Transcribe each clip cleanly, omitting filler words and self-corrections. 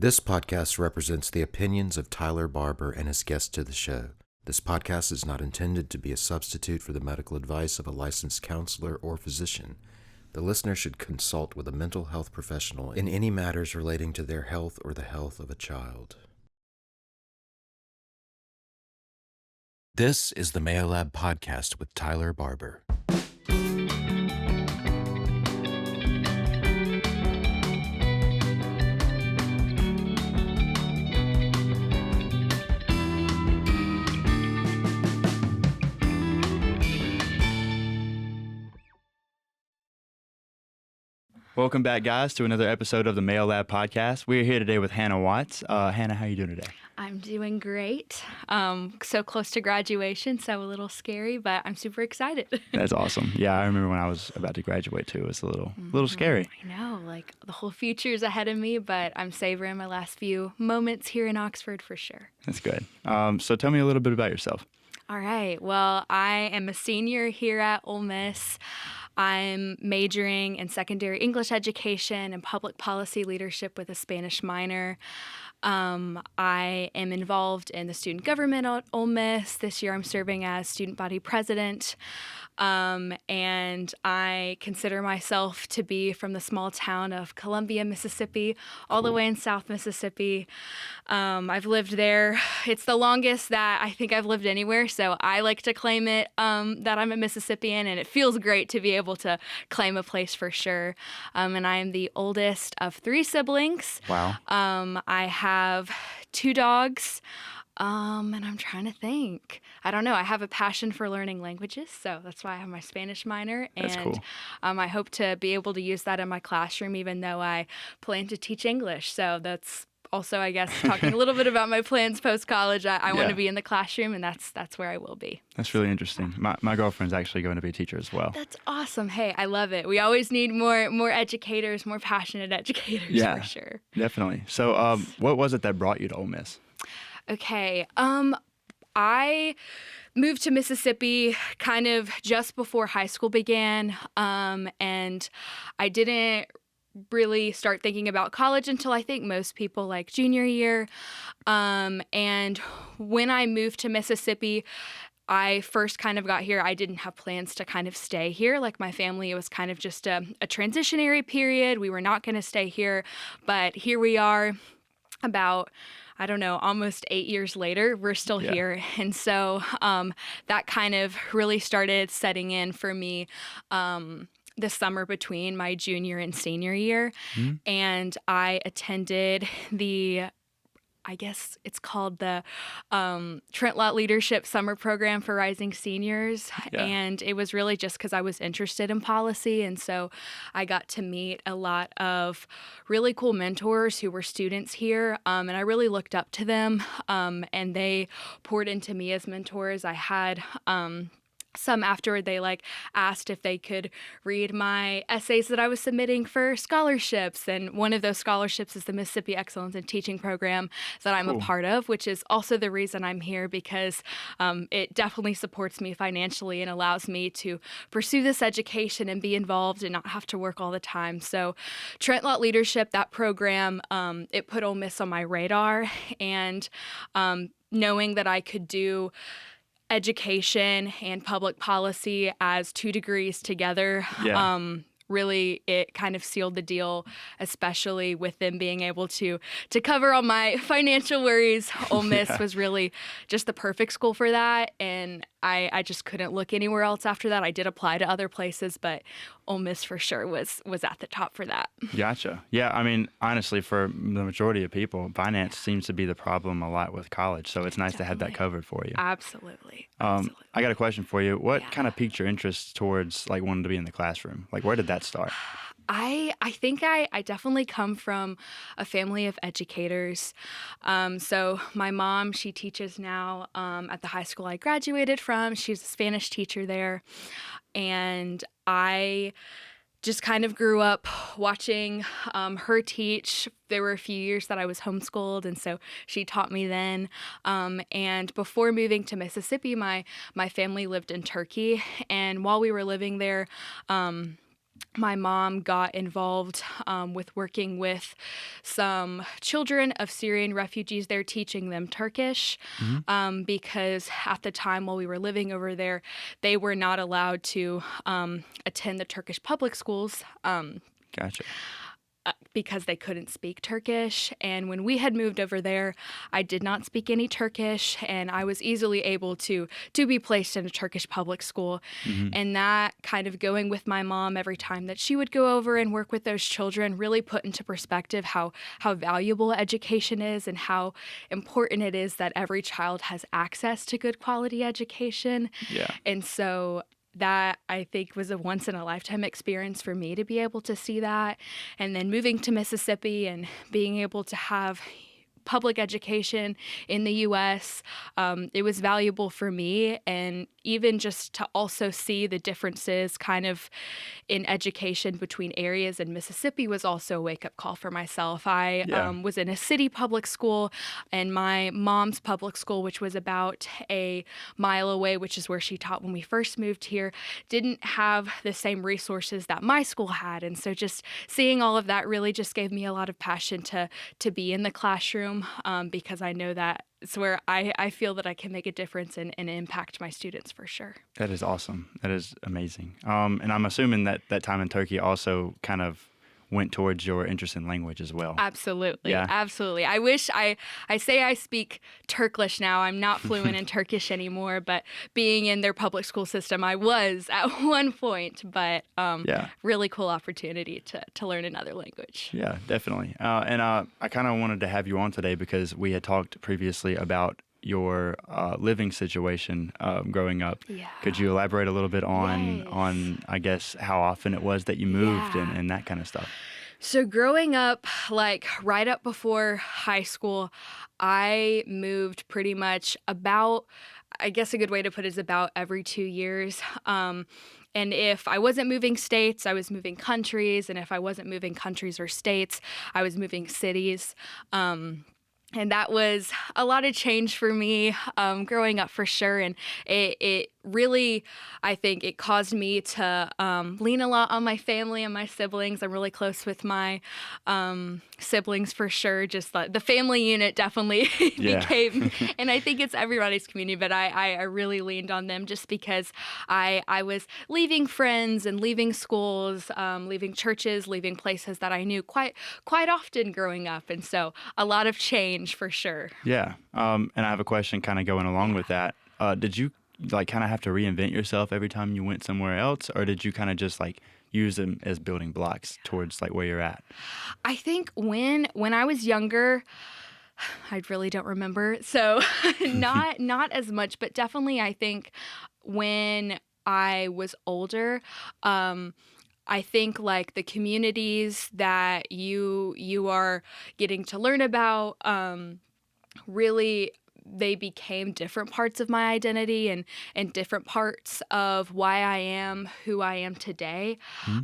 This podcast represents the opinions of Tyler Barber and his guests to the show. This podcast is not intended to be a substitute for the medical advice of a licensed counselor or physician. The listener should consult with a mental health professional in any matters relating to their health or the health of a child. This is the Mayo Lab Podcast with Tyler Barber. Welcome back, guys, to another episode of the Mayo Lab Podcast. We're here today with Hannah Watts. Hannah, how are you doing today? I'm doing great. So close to graduation, so a little scary, but I'm super excited. That's awesome. Yeah, I remember when I was about to graduate, too. It was a little scary. I know, like the whole future's ahead of me, but I'm savoring my last few moments here in Oxford for sure. That's good. So tell me a little bit about yourself. All right. Well, I am a senior here at Ole Miss. I'm majoring in secondary English education and public policy leadership with a Spanish minor. I am involved in the student government at Ole Miss. This year I'm serving as student body president. And I consider myself to be from the small town of Columbia, Mississippi, all the way in South Mississippi. I've lived there. It's the longest that I think I've lived anywhere, so I like to claim it that I'm a Mississippian, and it feels great to be able to claim a place for sure. And I am the oldest of 3 siblings. Wow. I have 2 dogs. And I'm trying to think. I don't know. I have a passion for learning languages, so that's why I have my Spanish minor. That's cool. I hope to be able to use that in my classroom, even though I plan to teach English. So that's also, I guess, talking a little bit about my plans post-college. I want to be in the classroom, and that's where I will be. That's really interesting. My girlfriend's actually going to be a teacher as well. That's awesome. Hey, I love it. We always need more educators, more passionate educators, for sure. Definitely. So what was it that brought you to Ole Miss? Okay. I moved to Mississippi kind of just before high school began, and I didn't really start thinking about college until I think most people like junior year. And when I moved to Mississippi, I first kind of got here, I didn't have plans to kind of stay here. Like my family, it was kind of just a transitionary period. We were not going to stay here, but here we are about, I don't know, almost 8 years later, we're still here. And so that kind of really started setting in for me the summer between my junior and senior year. Mm-hmm. And I attended I guess it's called the Trent Lott Leadership Summer Program for Rising Seniors. Yeah. And it was really just because I was interested in policy. And so I got to meet a lot of really cool mentors who were students here. And I really looked up to them. And they poured into me as mentors. I had some afterward, they asked if they could read my essays that I was submitting for scholarships. And one of those scholarships is the Mississippi Excellence in Teaching program that I'm a part of, which is also the reason I'm here, because it definitely supports me financially and allows me to pursue this education and be involved and not have to work all the time. So Trent Lott Leadership, that program, it put Ole Miss on my radar. And knowing that I could do education and public policy as 2 degrees together, really it kind of sealed the deal, especially with them being able to cover all my financial worries. Ole Miss was really just the perfect school for that, and I just couldn't look anywhere else after that. I did apply to other places, but Ole Miss for sure was at the top for that. Gotcha. Yeah, I mean, honestly, for the majority of people, finance seems to be the problem a lot with college, so it's nice to have that covered for you. Absolutely. I got a question for you. What kind of piqued your interest towards wanting to be in the classroom? Where did that start? I think I definitely come from a family of educators. So my mom, she teaches now at the high school I graduated from. She's a Spanish teacher there. And I just kind of grew up watching her teach. There were a few years that I was homeschooled, and so she taught me then. And before moving to Mississippi, my family lived in Turkey. And while we were living there, my mom got involved with working with some children of Syrian refugees there, teaching them Turkish, because at the time while we were living over there, they were not allowed to attend the Turkish public schools. Gotcha. Because they couldn't speak Turkish. And when we had moved over there, I did not speak any Turkish, and I was easily able to be placed in a Turkish public school. And that kind of going with my mom every time that she would go over and work with those children really put into perspective how valuable education is and how important it is that every child has access to good quality education. Yeah. And so that I think was a once in a lifetime experience for me to be able to see that. And then moving to Mississippi and being able to have public education in the U.S., it was valuable for me. And even just to also see the differences kind of in education between areas in Mississippi was also a wake-up call for myself. I was in a city public school, and my mom's public school, which was about a mile away, which is where she taught when we first moved here, didn't have the same resources that my school had. And so just seeing all of that really just gave me a lot of passion to be in the classroom, because I know that it's where I feel that I can make a difference and impact my students for sure. That is awesome. That is amazing. And I'm assuming that time in Turkey also kind of went towards your interest in language as well. Absolutely. Yeah. Absolutely. I wish I say I speak Turkish now. I'm not fluent in Turkish anymore, but being in their public school system, I was at one point, but really cool opportunity to learn another language. Yeah, definitely. And I kind of wanted to have you on today because we had talked previously about your living situation growing up. Yeah. Could you elaborate a little bit Yes. on I guess how often it was that you moved Yeah. and that kind of stuff? So growing up, like right up before high school, I moved pretty much about, I guess a good way to put it is about every 2 years. And if I wasn't moving states, I was moving countries. And if I wasn't moving countries or states, I was moving cities. And that was a lot of change for me growing up for sure. And it really, I think it caused me to lean a lot on my family and my siblings. I'm really close with my siblings for sure. Just the family unit definitely became, and I think it's everybody's community, but I really leaned on them just because I was leaving friends and leaving schools, leaving churches, leaving places that I knew quite often growing up. And so a lot of change for sure. Yeah. And I have a question kind of going along with that. Did you like kind of have to reinvent yourself every time you went somewhere else, or did you kind of just like use them as building blocks towards like where you're at? I think when I was younger, I really don't remember. So not as much, but definitely I think when I was older, I think like the communities that you are getting to learn about, really they became different parts of my identity and different parts of why I am who I am today.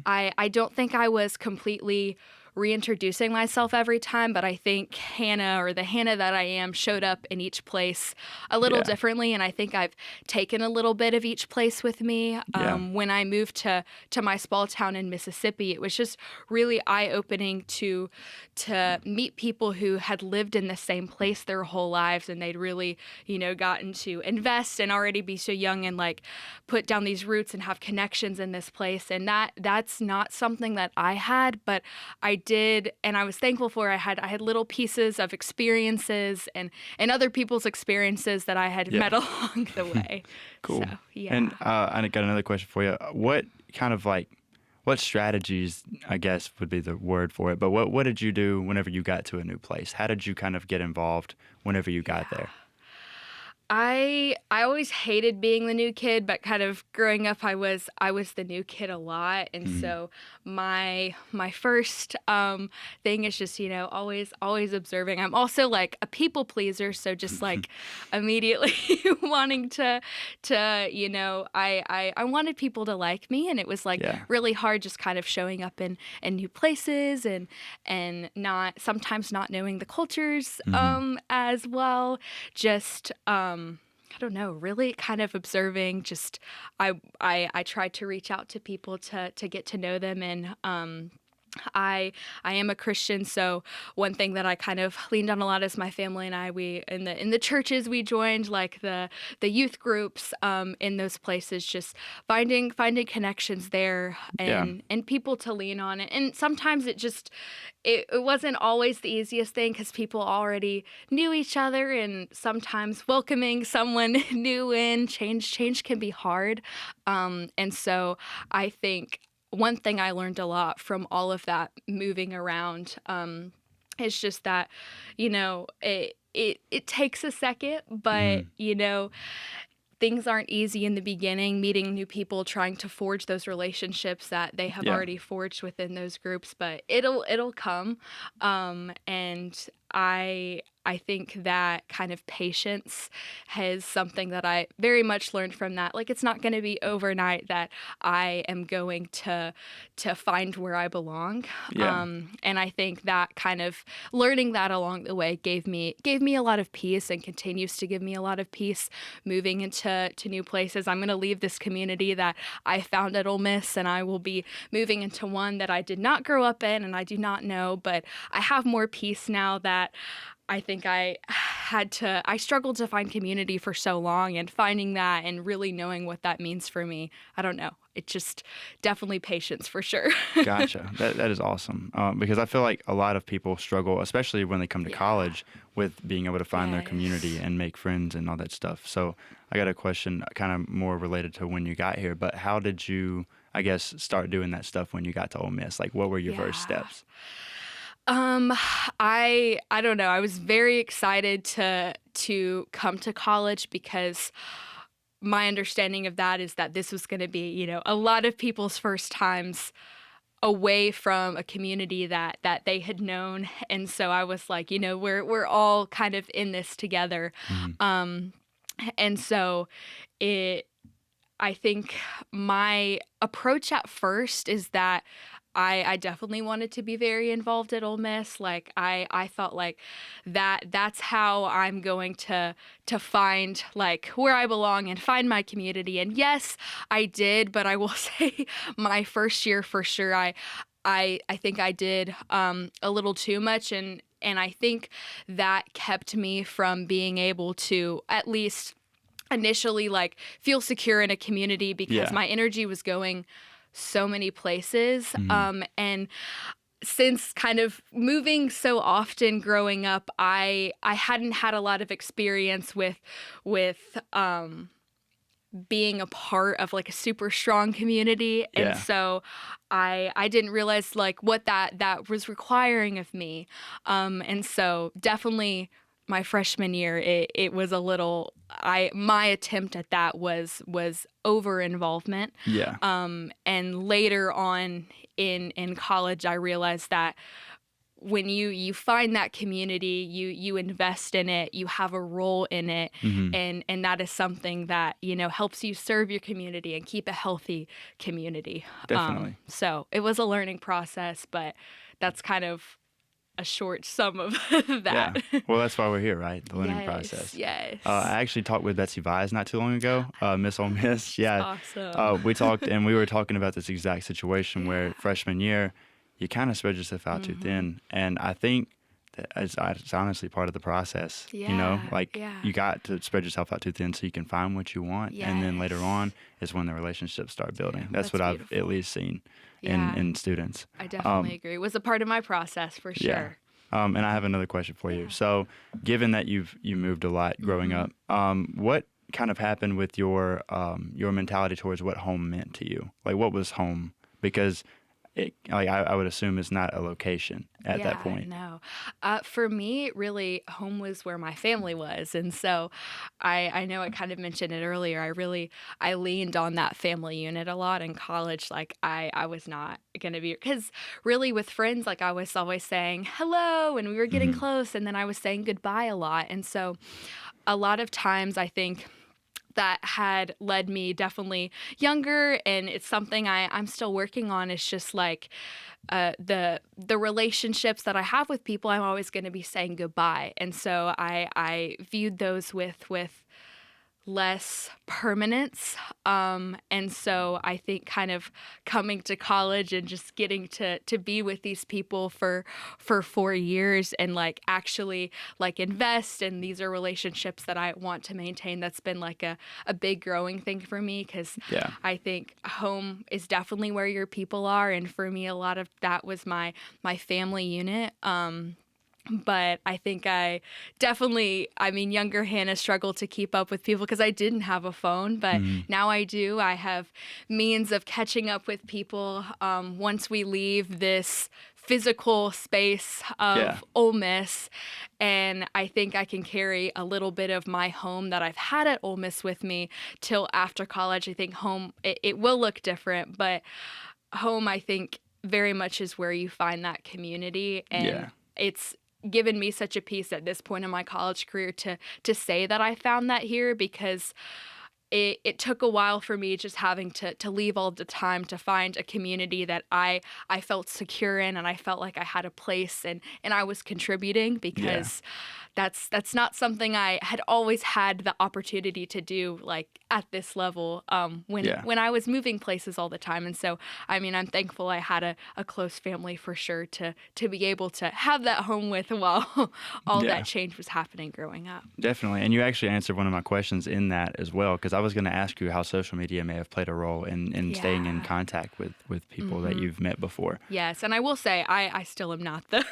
I don't think I was completely reintroducing myself every time, but I think Hannah, or the Hannah that I am, showed up in each place a little differently, and I think I've taken a little bit of each place with me. When I moved to my small town in Mississippi, it was just really eye-opening to meet people who had lived in the same place their whole lives, and they'd really, gotten to invest and already be so young and like put down these roots and have connections in this place, and that's not something that I had, but I did, and I was thankful for. I had little pieces of experiences and other people's experiences that I had met along the way. Cool. So, yeah. And I got another question for you. What strategies, I guess would be the word for it, but what did you do whenever you got to a new place? How did you kind of get involved whenever you got there? I always hated being the new kid, but kind of growing up, I was the new kid a lot, and so my first thing is just always observing. I'm also like a people pleaser, so just like immediately wanting to I wanted people to like me, and it was like really hard just kind of showing up in new places and sometimes not knowing the cultures as well. Just I don't know, really kind of observing. Just I tried to reach out to people to get to know them, and I am a Christian, so one thing that I kind of leaned on a lot is my family and I. We in the churches we joined, like the youth groups, in those places, just finding connections there, Yeah. and people to lean on. And sometimes it wasn't always the easiest thing because people already knew each other, and sometimes welcoming someone new in change can be hard. And so I think one thing I learned a lot from all of that moving around, is just that, it takes a second, but Mhm. Things aren't easy in the beginning, meeting new people, trying to forge those relationships that they have Yeah. already forged within those groups, but it'll come. And I think that kind of patience has something that I very much learned from that. Like, it's not going to be overnight that I am going to find where I belong. Yeah. And I think that kind of learning that along the way gave me a lot of peace, and continues to give me a lot of peace moving into new places. I'm going to leave this community that I found at Ole Miss, and I will be moving into one that I did not grow up in and I do not know, but I have more peace now that I think I struggled to find community for so long, and finding that and really knowing what that means for me. I don't know. It just definitely patience for sure. Gotcha. That is awesome. Because I feel like a lot of people struggle, especially when they come to Yeah. college, with being able to find their community Yes. and make friends and all that stuff. So I got a question kind of more related to when you got here, but how did you, I guess, start doing that stuff when you got to Ole Miss? Like, what were your first Yeah. steps? I don't know. I was very excited to come to college because my understanding of that is that this was going to be, a lot of people's first times away from a community that they had known. And so I was like, we're all kind of in this together. Mhm. And so it I think my approach at first is that I definitely wanted to be very involved at Ole Miss. Like, I felt like that's how I'm going to find like where I belong and find my community. And yes, I did, but I will say my first year for sure, I think I did a little too much, and I think that kept me from being able to at least initially like feel secure in a community, because Yeah. my energy was going so many places. Mhm. And since kind of moving so often growing up, I hadn't had a lot of experience with being a part of like a super strong community. And Yeah. so I didn't realize like what that was requiring of me. And so definitely my freshman year, it was a little, my attempt at that was over involvement. Yeah. And later on in college, I realized that when you find that community, you invest in it, you have a role in it, Mhm. and that is something that helps you serve your community and keep a healthy community. Definitely. So it was a learning process, but that's kind of a short sum of Yeah. that. Well, that's why we're here, right? The learning Yes, process. yes. I actually talked with Betsy Vise not too long ago, Miss Ole Miss. Yeah. Awesome. We talked, and we were talking about this exact situation where Yeah. freshman year, you kind of spread yourself out too thin. And I think that it's honestly part of the process. Yeah, Like yeah. you got to spread yourself out too thin so you can find what you want. And then later Yes. on is when the relationships start building. That's what that's I've at beautiful. least seen Yeah. in students. I definitely agree. It was a part of my process for Yeah. sure. And I have another question for you. So, given that you moved a lot growing up, what kind of happened with your mentality towards what home meant to you? Like, what was home? Because I would assume it's not a location at that point. No. For me, really, home was where my family was. And so I know I kind of mentioned it earlier. I leaned on that family unit a lot in college. Like, I was not going to be, because really with friends, like I was always saying hello and we were getting Mhm. close. And then I was saying goodbye a lot. And so a lot of times I think that had led me definitely younger, and it's something I'm still working on. It's just like the relationships that I have with people, I'm always going to be saying goodbye, and so I viewed those with less permanence. And so I think kind of coming to college and just getting to be with these people for 4 years and like actually like invest, and these are relationships that I want to maintain. That's been like a big growing thing for me, because I think home is definitely where your people are. And for me, a lot of that was my family unit. But I think younger Hannah struggled to keep up with people because I didn't have a phone, but now I do. I have means of catching up with people once we leave this physical space of Ole Miss. And I think I can carry a little bit of my home that I've had at Ole Miss with me till after college. I think home, it will look different, but home, I think, very much is where you find that community. And it's given me such a peace at this point in my college career to say that I found that here, because it took a while for me just having to leave all the time to find a community that I felt secure in, and I felt like I had a place and I was contributing, because that's not something I had always had the opportunity to do like at this level when I was moving places all the time. And so, I mean, I'm thankful I had a close family for sure to be able to have that home with while all that change was happening growing up. Definitely. And you actually answered one of my questions in that as well, because I was going to ask you how social media may have played a role in staying in contact with people that you've met before. Yes, and I will say I still am not the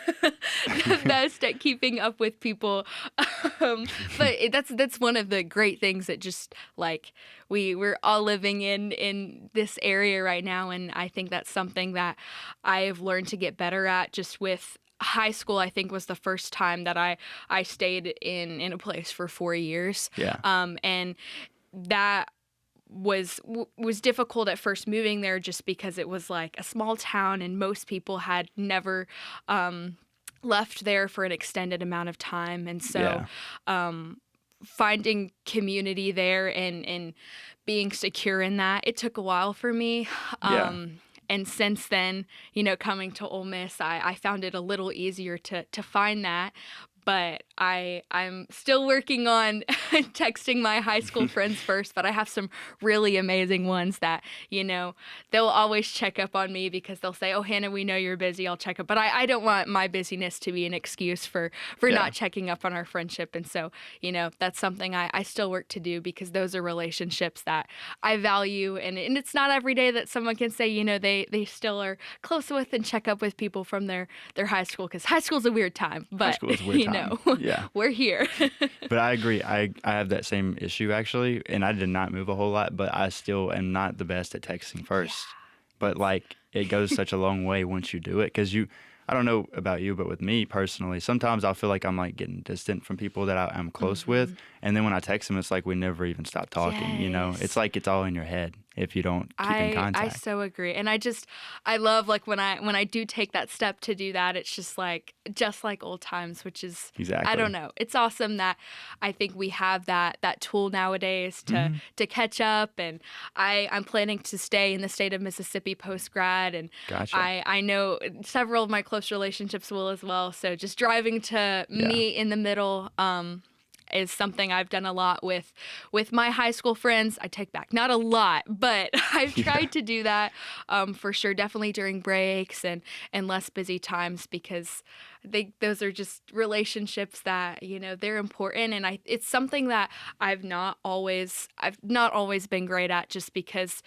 best at keeping up with people, but that's one of the great things that just like we're all living in this area right now, and I think that's something that I've learned to get better at. Just with high school, I think, was the first time that I stayed in a place for 4 years. And that was difficult at first moving there, just because it was like a small town and most people had never left there for an extended amount of time. And so finding community there and being secure in that, it took a while for me. And since then, coming to Ole Miss, I found it a little easier to find that. But I'm still working on texting my high school friends first, but I have some really amazing ones that, they'll always check up on me, because they'll say, "Oh, Hannah, we know you're busy, I'll check up." But I don't want my busyness to be an excuse for not checking up on our friendship. And so, that's something I still work to do, because those are relationships that I value. And it's not every day that someone can say, they still are close with and check up with people from their high school, because high school's a weird time. But, high school is a weird time. We're here. But I agree. I have that same issue, actually, and I did not move a whole lot, but I still am not the best at texting first. But like, it goes such a long way once you do it, because I don't know about you, but with me personally, sometimes I'll feel like I'm like getting distant from people that I'm close with, and then when I text them, it's like we never even stop talking. It's like it's all in your head if you don't keep in contact. I so agree. And I love like when I do take that step to do that, it's just like old times, which is, exactly. I don't know. It's awesome that I think we have that tool nowadays to catch up. And I'm planning to stay in the state of Mississippi post-grad. And gotcha. I know several of my close relationships will as well. So just driving to meet in the middle, is something I've done a lot with my high school friends. I take back, not a lot, but I've tried to do that for sure, definitely during breaks and less busy times, because those are just relationships that, they're important. And it's something that I've not always been great at, just because,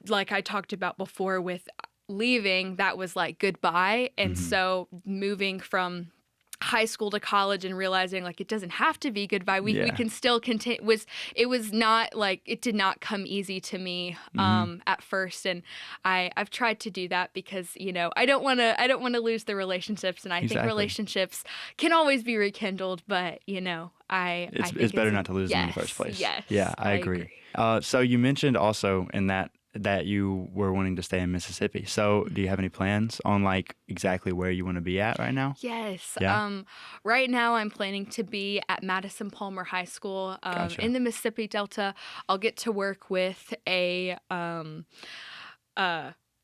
like I talked about before with leaving, that was like goodbye. And so moving from high school to college and realizing like it doesn't have to be goodbye. We can still continue. It was not like, it did not come easy to me at first, and I've tried to do that, because I don't want to lose the relationships, and I think relationships can always be rekindled, but it's better not to lose them in the first place. Yes, yeah, I agree. So you mentioned also in that you were wanting to stay in Mississippi. So do you have any plans on like exactly where you want to be at right now? Yes. Yeah. Right now I'm planning to be at Madison Palmer High School Gotcha. in the Mississippi Delta. I'll get to work with a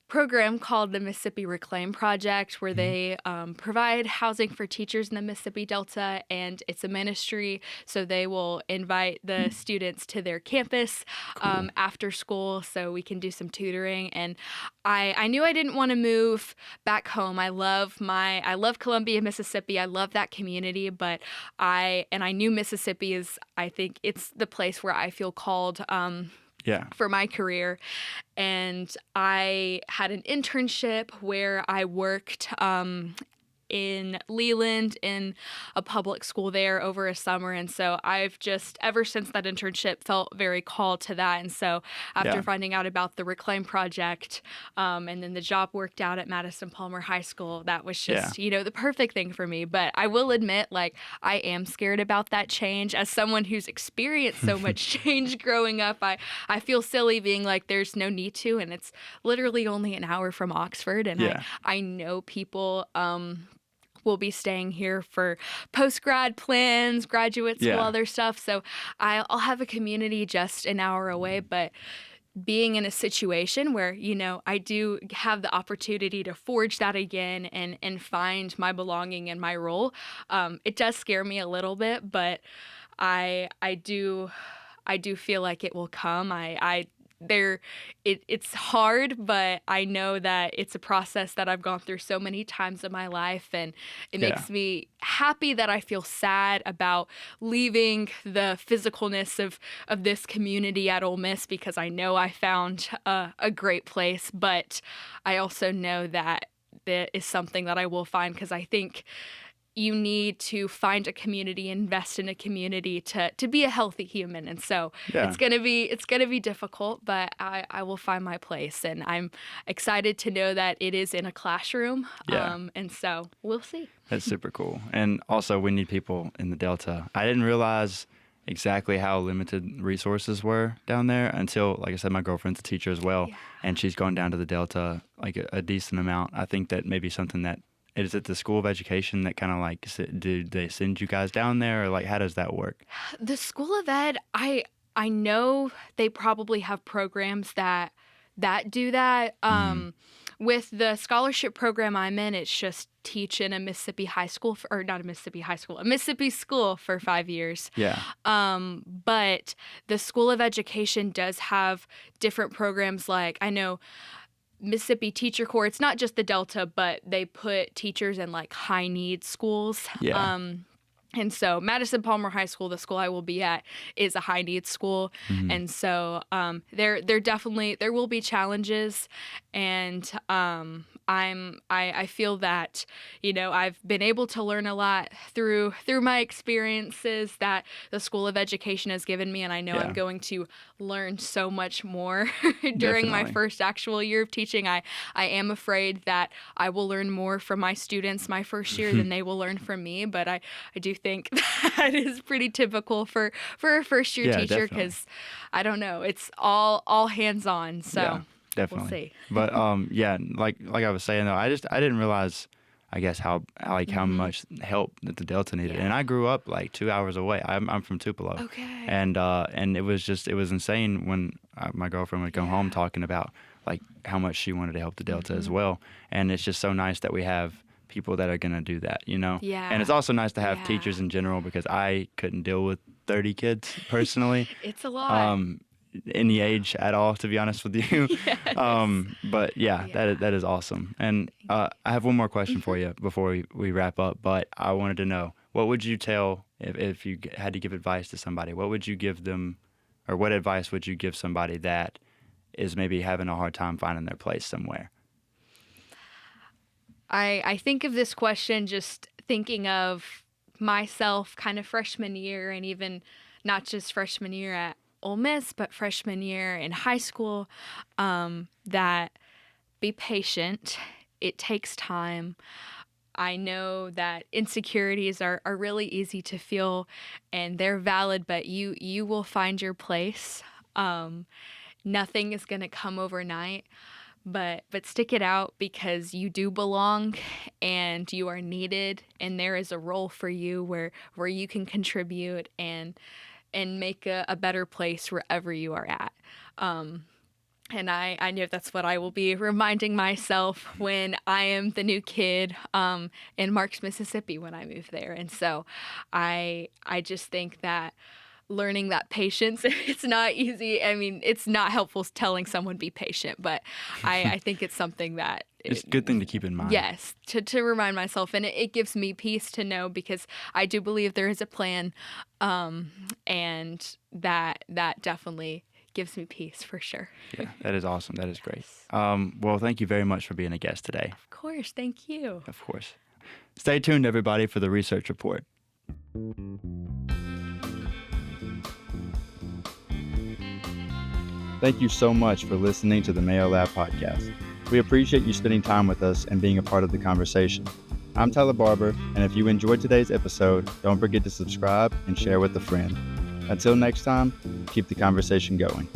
program called the Mississippi Reclaim Project, where they provide housing for teachers in the Mississippi Delta, and it's a ministry, so they will invite the students to their campus after school so we can do some tutoring. And I knew I didn't want to move back home. I love Columbia, Mississippi. I love that community, but I knew Mississippi is, I think it's the place where I feel called for my career. And I had an internship where I worked in Leland in a public school there over a summer. And so I've just, ever since that internship, felt very called to that. And so after finding out about the Reclaim Project, and then the job worked out at Madison Palmer High School, that was just, the perfect thing for me. But I will admit, like, I am scared about that change. As someone who's experienced so much change growing up, I feel silly being like, there's no need to. And it's literally only an hour from Oxford. And I know people will be staying here for post-grad plans, graduate school, other stuff. So I'll have a community just an hour away, but being in a situation where, I do have the opportunity to forge that again and find my belonging and my role, it does scare me a little bit, but I do feel like it will come. It's hard, but I know that it's a process that I've gone through so many times in my life, and it makes me happy that I feel sad about leaving the physicalness of this community at Ole Miss, because I know I found a great place, but I also know that is something that I will find, because I think you need to find a community, invest in a community to be a healthy human. And so it's gonna be difficult, but I will find my place, and I'm excited to know that it is in a classroom. And so we'll see. That's super cool. And also, we need people in the Delta. I didn't realize exactly how limited resources were down there until, like I said, my girlfriend's a teacher as well, and she's gone down to the Delta like a decent amount. I think that maybe something that, is it the School of Education that kind of like, do they send you guys down there, or like, how does that work? The School of Ed, I know they probably have programs that do that. With the scholarship program I'm in, it's just teach in a Mississippi high school, or not a Mississippi high school, a Mississippi school for 5 years. But the School of Education does have different programs. Like, I know Mississippi Teacher Corps, it's not just the Delta, but they put teachers in like high need schools. And so Madison Palmer High School, the school I will be at, is a high needs school. And so there definitely, there will be challenges. And I feel that, I've been able to learn a lot through my experiences that the School of Education has given me. And I know I'm going to learn so much more during my first actual year of teaching. I am afraid that I will learn more from my students my first year than they will learn from me. But I do think that is pretty typical for a first year teacher, because I don't know, it's all hands on. So definitely. We'll see. But like I was saying though, I didn't realize, I guess, how much help that the Delta needed. And I grew up like 2 hours away. I'm from Tupelo. Okay. And it was insane when my girlfriend would come home talking about like how much she wanted to help the Delta as well. And it's just so nice that we have people that are going to do that, And it's also nice to have teachers in general, because I couldn't deal with 30 kids personally. It's a lot. Any age at all, to be honest with you. But that is awesome. And I have one more question for you before we wrap up, but I wanted to know, what would you tell, if you had to give advice to somebody, what would you give them, or what advice would you give somebody that is maybe having a hard time finding their place somewhere? I think of this question just thinking of myself kind of freshman year, and even not just freshman year at Ole Miss, but freshman year in high school, that be patient. It takes time. I know that insecurities are really easy to feel, and they're valid, but you will find your place. Nothing is going to come overnight. But stick it out, because you do belong and you are needed, and there is a role for you where you can contribute and make a better place wherever you are at. And I know that's what I will be reminding myself when I am the new kid in Marks, Mississippi when I move there. And so I just think that learning that patience, it's not easy. I mean, it's not helpful telling someone be patient, but I think it's something that it's a good thing to keep in mind. Yes, to remind myself. And it gives me peace to know, because I do believe there is a plan, and that definitely gives me peace for sure. Yeah, that is awesome. That is great. Well, thank you very much for being a guest today. Of course. Thank you. Of course. Stay tuned, everybody, for the research report. Thank you so much for listening to the Mayo Lab podcast. We appreciate you spending time with us and being a part of the conversation. I'm Tyler Barber, and if you enjoyed today's episode, don't forget to subscribe and share with a friend. Until next time, keep the conversation going.